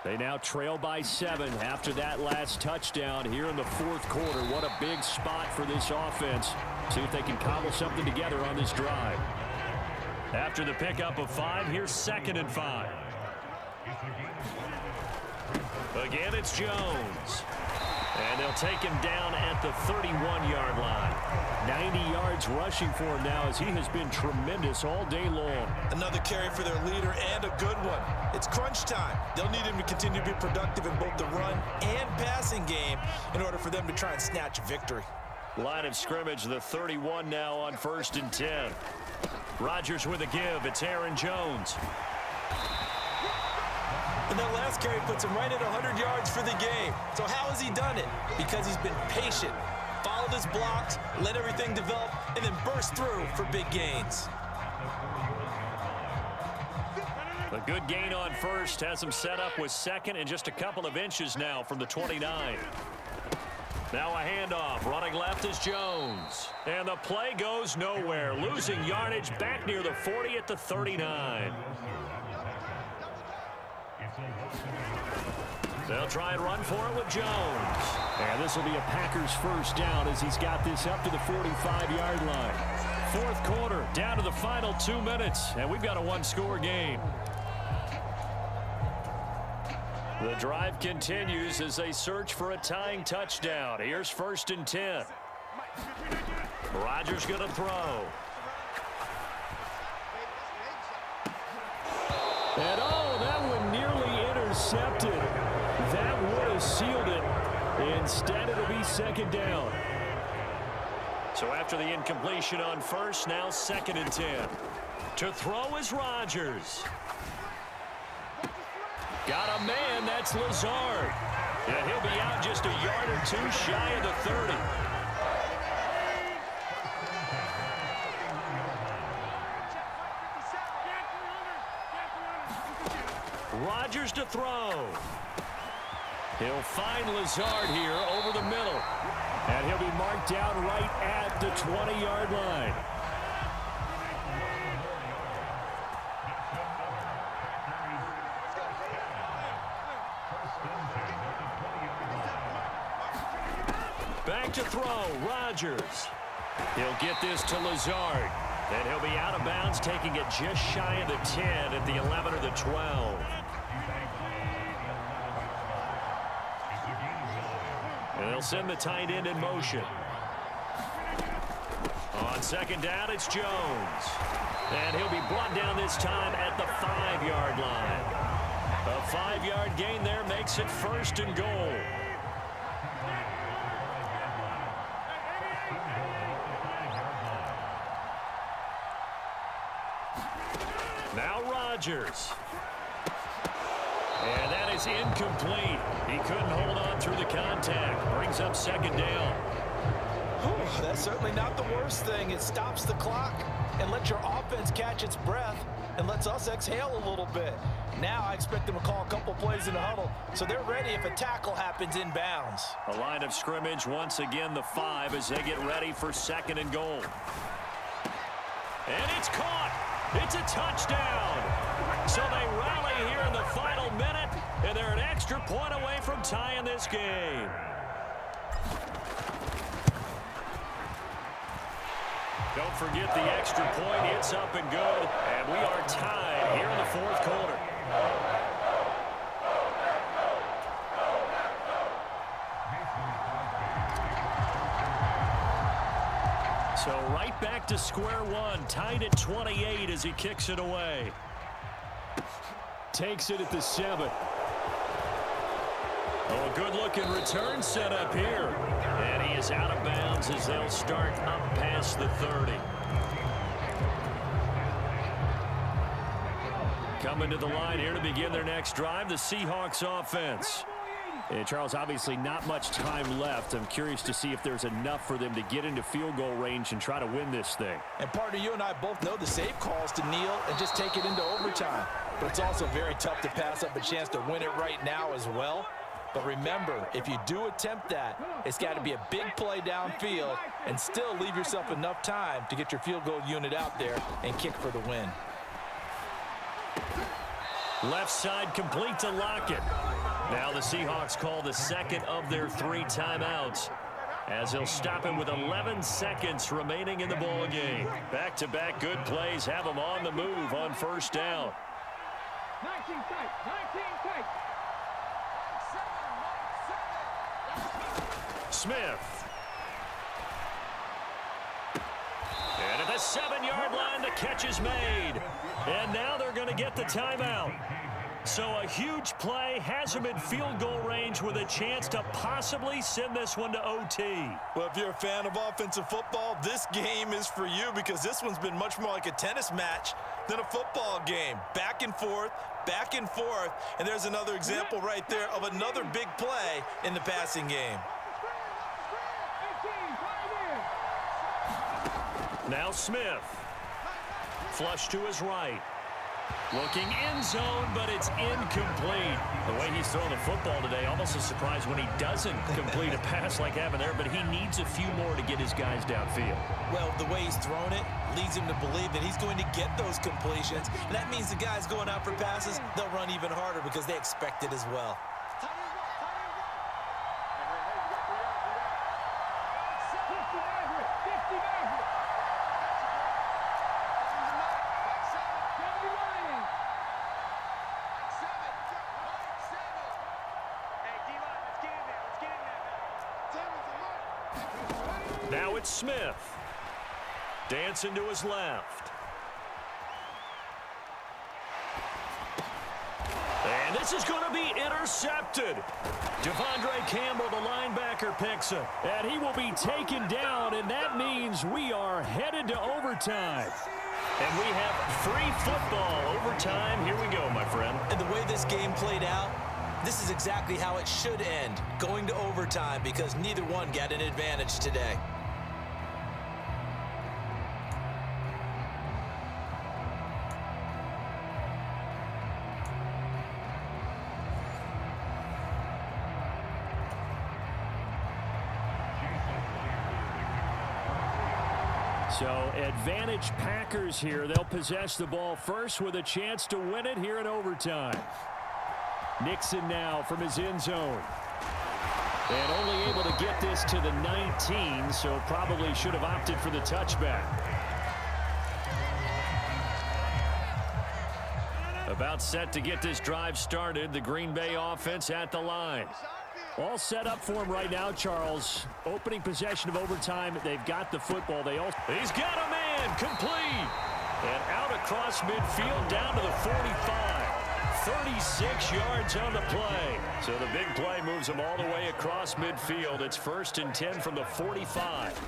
They now trail by 7 after that last touchdown here in the fourth quarter. What a big spot for this offense. See if they can cobble something together on this drive. After the pickup of 5, here's 2nd and 5. Again, it's Jones. And they'll take him down at the 31-yard line. 90 yards rushing for him now as he has been tremendous all day long. Another carry for their leader and a good one. It's crunch time. They'll need him to continue to be productive in both the run and passing game in order for them to try and snatch a victory. Line of scrimmage, the 31 now on 1st and 10. Rodgers with a give. It's Aaron Jones. And that last carry puts him right at 100 yards for the game. So how has he done it? Because he's been patient, followed his blocks, let everything develop, and then burst through for big gains. A good gain on 1st has him set up with 2nd and just a couple of inches now from the 29. Now a handoff. Running left is Jones. And the play goes nowhere. Losing yardage back near the 40 at the 39. They'll try and run for it with Jones. And this will be a Packers first down as he's got this up to the 45-yard line. Fourth quarter, down to the final 2 minutes, and we've got a one-score game. The drive continues as they search for a tying touchdown. Here's 1st and 10. Rodgers going to throw. And oh, that one nearly intercepted. That would have sealed it. Instead, it'll be 2nd down. So after the incompletion on 1st, now 2nd and 10. To throw is Rodgers. Got a man, that's Lazard. And he'll be out just a yard or 2 shy of the 30. Rodgers to throw. He'll find Lazard here over the middle. And he'll be marked down right at the 20-yard line. Back to throw, Rodgers. He'll get this to Lazard. And he'll be out of bounds, taking it just shy of the 10 at the 11 or the 12. And they'll send the tight end in motion. On 2nd down, it's Jones. And he'll be brought down this time at the 5-yard line. A 5-yard gain there makes it 1st and goal. Now Rodgers. And that is incomplete. He couldn't hold on through the contact. Brings up 2nd down. Whew, that's certainly not the worst thing. It stops the clock and lets your offense catch its breath and lets us exhale a little bit. Now I expect them to call a couple plays in the huddle so they're ready if a tackle happens inbounds. A line of scrimmage, once again the 5 as they get ready for 2nd and goal. And it's caught. It's a touchdown. So they rally here in the final minute, and they're an extra point away from tying this game. Don't forget the extra point. It's up and good, and we are tied here in the fourth quarter. So right back to square one, tied at 28 as he kicks it away. Takes it at the 7. Oh, a good-looking return set up here. And he is out of bounds as they'll start up past the 30. Coming to the line here to begin their next drive, the Seahawks offense. And Charles, obviously not much time left. I'm curious to see if there's enough for them to get into field goal range and try to win this thing. And partner, you and I both know the safe calls to kneel and just take it into overtime. But it's also very tough to pass up a chance to win it right now as well. But remember, if you do attempt that, it's got to be a big play downfield and still leave yourself enough time to get your field goal unit out there and kick for the win. Left side complete to Lockett. Now the Seahawks call the second of their 3 timeouts, as they'll stop him with 11 seconds remaining in the ball game. Back-to-back good plays have him on the move on first down. 19 tight, 19 tight. Smith. And at the 7-yard line, the catch is made. And now they're going to get the timeout. So a huge play has him in field goal range with a chance to possibly send this one to OT. Well, if you're a fan of offensive football, this game is for you, because this one's been much more like a tennis match than a football game. Back and forth, and there's another example right there of another big play in the passing game. Now Smith. Flush to his right. Looking end zone, but it's incomplete. The way he's throwing the football today, almost a surprise when he doesn't complete a pass like happened there, but he needs a few more to get his guys downfield. Well, the way he's thrown it leads him to believe that he's going to get those completions. And that means the guys going out for passes, they'll run even harder because they expect it as well. Now it's Smith. Dancing to his left. And this is going to be intercepted. Devondre Campbell, the linebacker, picks him. And he will be taken down, and that means we are headed to overtime. And we have free football. Overtime, here we go, my friend. And the way this game played out, this is exactly how it should end, going to overtime, because neither one got an advantage today. So advantage Packers here. They'll possess the ball first with a chance to win it here in overtime. Nixon now from his end zone. And only able to get this to the 19, so probably should have opted for the touchback. About set to get this drive started. The Green Bay offense at the line. All set up for him right now, Charles. Opening possession of overtime. They've got the football. He's got a man. Complete. And out across midfield down to the 45. 36 yards on the play. So the big play moves him all the way across midfield. It's 1st and 10 from the 45.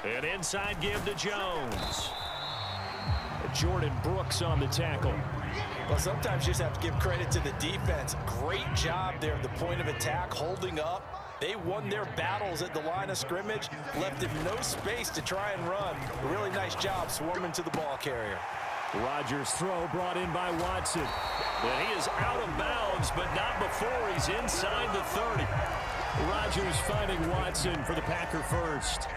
And inside give to Jones. Jordan Brooks on the tackle. Well, sometimes you just have to give credit to the defense. Great job there at the point of attack, holding up. They won their battles at the line of scrimmage, left him no space to try and run. A really nice job swarming to the ball carrier. Rodgers' throw brought in by Watson. And he is out of bounds, but not before he's inside the 30. Rodgers finding Watson for the Packer first.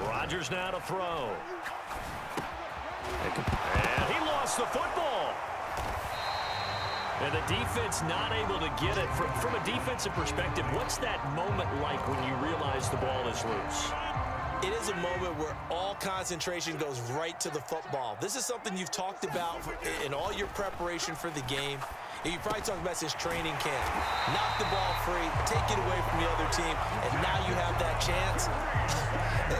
Rodgers now to throw. And he lost the football. And the defense not able to get it. From a defensive perspective, what's that moment like when you realize the ball is loose? It is a moment where all concentration goes right to the football. This is something you've talked about in all your preparation for the game. You probably talked about this training camp. Knock the ball free, take it away from the other team, and now you have that chance.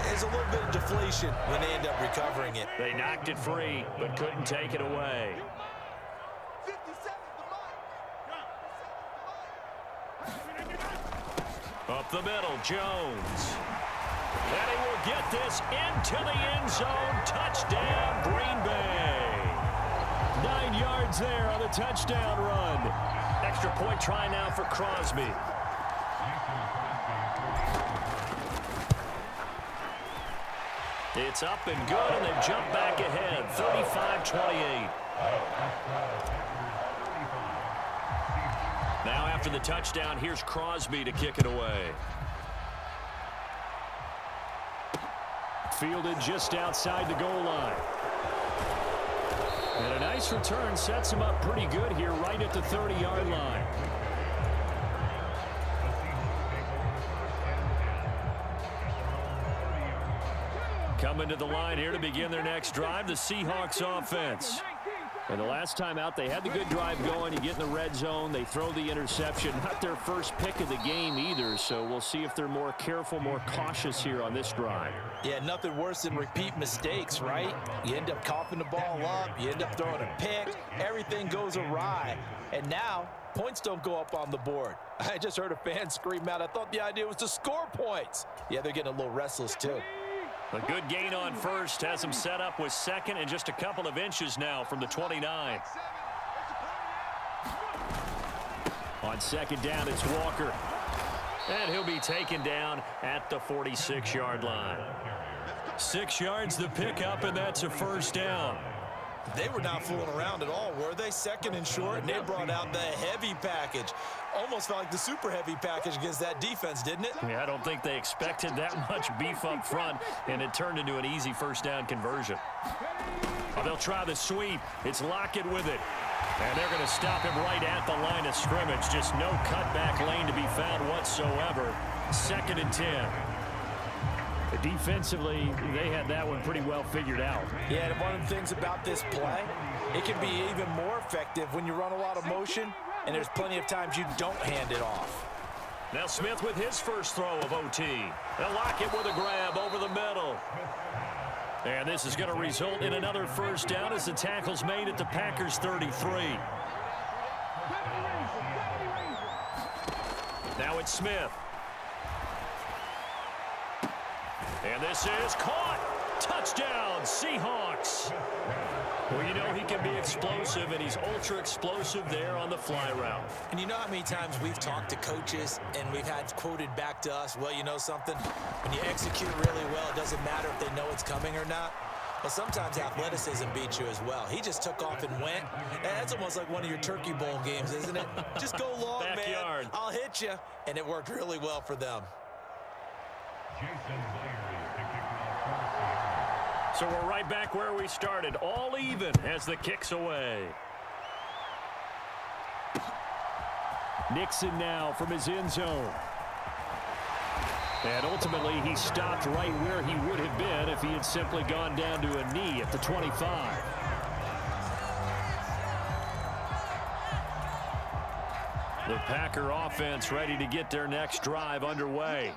There's a little bit of deflation when they end up recovering it. They knocked it free, but couldn't take it away. Up the middle, Jones. And he will get this into the end zone. Touchdown, Green Bay. 9 yards there on the touchdown run. Extra point try now for Crosby. It's up and good, and they jump back ahead, 35-28. Now after the touchdown, here's Crosby to kick it away. fielded just outside the goal line. And a nice return sets him up pretty good here right at the 30-yard line. Coming to the line here to begin their next drive, the Seahawks offense. And the last time out, they had the good drive going. You get in the red zone, they throw the interception. Not their first pick of the game either, so we'll see if they're more careful, more cautious here on this drive. Yeah, nothing worse than repeat mistakes, right? You end up coughing the ball up, you end up throwing a pick, everything goes awry, and now points don't go up on the board. I just heard a fan scream out, I thought the idea was to score points. Yeah, they're getting a little restless too. A good gain on first has him set up with second and just a couple of inches now from the 29. On second down, it's Walker. And he'll be taken down at the 46-yard line. 6 yards the pickup, and that's a first down. They were not fooling around at all, were they? Second and short, and they brought out the heavy package. Almost felt like the super heavy package against that defense, didn't it? Yeah, I don't think they expected that much beef up front, and it turned into an easy first down conversion. Oh, they'll try the sweep. It's Lockett with it. And they're going to stop him right at the line of scrimmage. Just no cutback lane to be found whatsoever. 2nd and 10. Defensively, they had that one pretty well figured out. Yeah, and one of the things about this play, it can be even more effective when you run a lot of motion, and there's plenty of times you don't hand it off. Now Smith with his first throw of OT. And Lockett with a grab over the middle. And this is going to result in another first down as the tackle's made at the Packers' 33. Now it's Smith. And this is caught. Touchdown, Seahawks. Well, you know he can be explosive, and he's ultra explosive there on the fly route. And you know how many times we've talked to coaches and we've had quoted back to us, well, you know something? When you execute really well, it doesn't matter if they know it's coming or not. Well, sometimes athleticism beats you as well. He just took off and went. And that's almost like one of your Turkey Bowl games, isn't it? Just go long, Backyard. man. I'll hit you. And it worked really well for them. So we're right back where we started, all even as the kick's away. Nixon now from his end zone. And ultimately, he stopped right where he would have been if he had simply gone down to a knee at the 25. The Packer offense ready to get their next drive underway.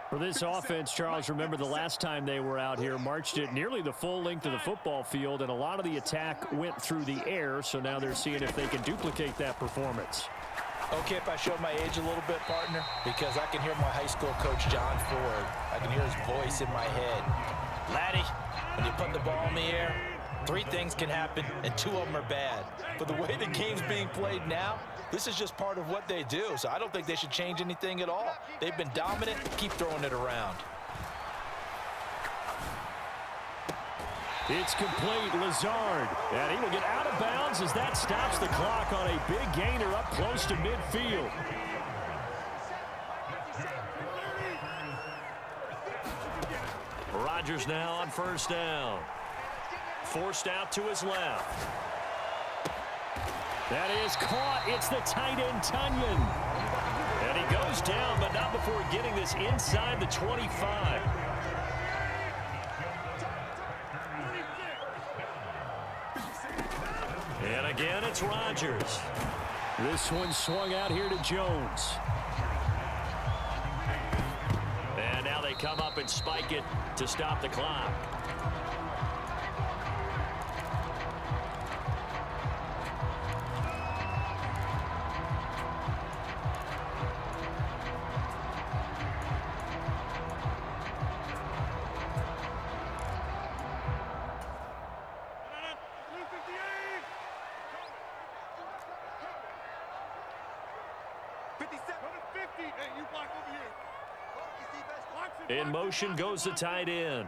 For this offense, Charles, remember the last time they were out here, marched it nearly the full length of the football field, and a lot of the attack went through the air, so now they're seeing if they can duplicate that performance. Okay, if I show my age a little bit, partner, because I can hear my high school coach, John Ford. I can hear his voice in my head. Laddie, when you put the ball in the air, 3 things can happen, and 2 of them are bad. But the way the game's being played now, this is just part of what they do, so I don't think they should change anything at all. They've been dominant. Keep throwing it around. It's complete. Lazard, and he will get out of bounds as that stops the clock on a big gainer up close to midfield. Rodgers now on first down. Forced out to his left. That is caught. It's the tight end, Tunyon. And he goes down, but not before getting this inside the 25. And again, it's Rodgers. This one swung out here to Jones. And now they come up and spike it to stop the clock. In motion goes the tight end.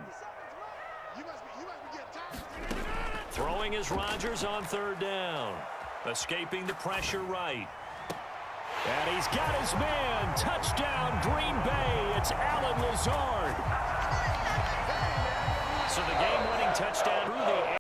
Throwing is Rodgers on third down. Escaping the pressure right. And he's got his man. Touchdown, Green Bay. It's Allen Lazard. So the game-winning touchdown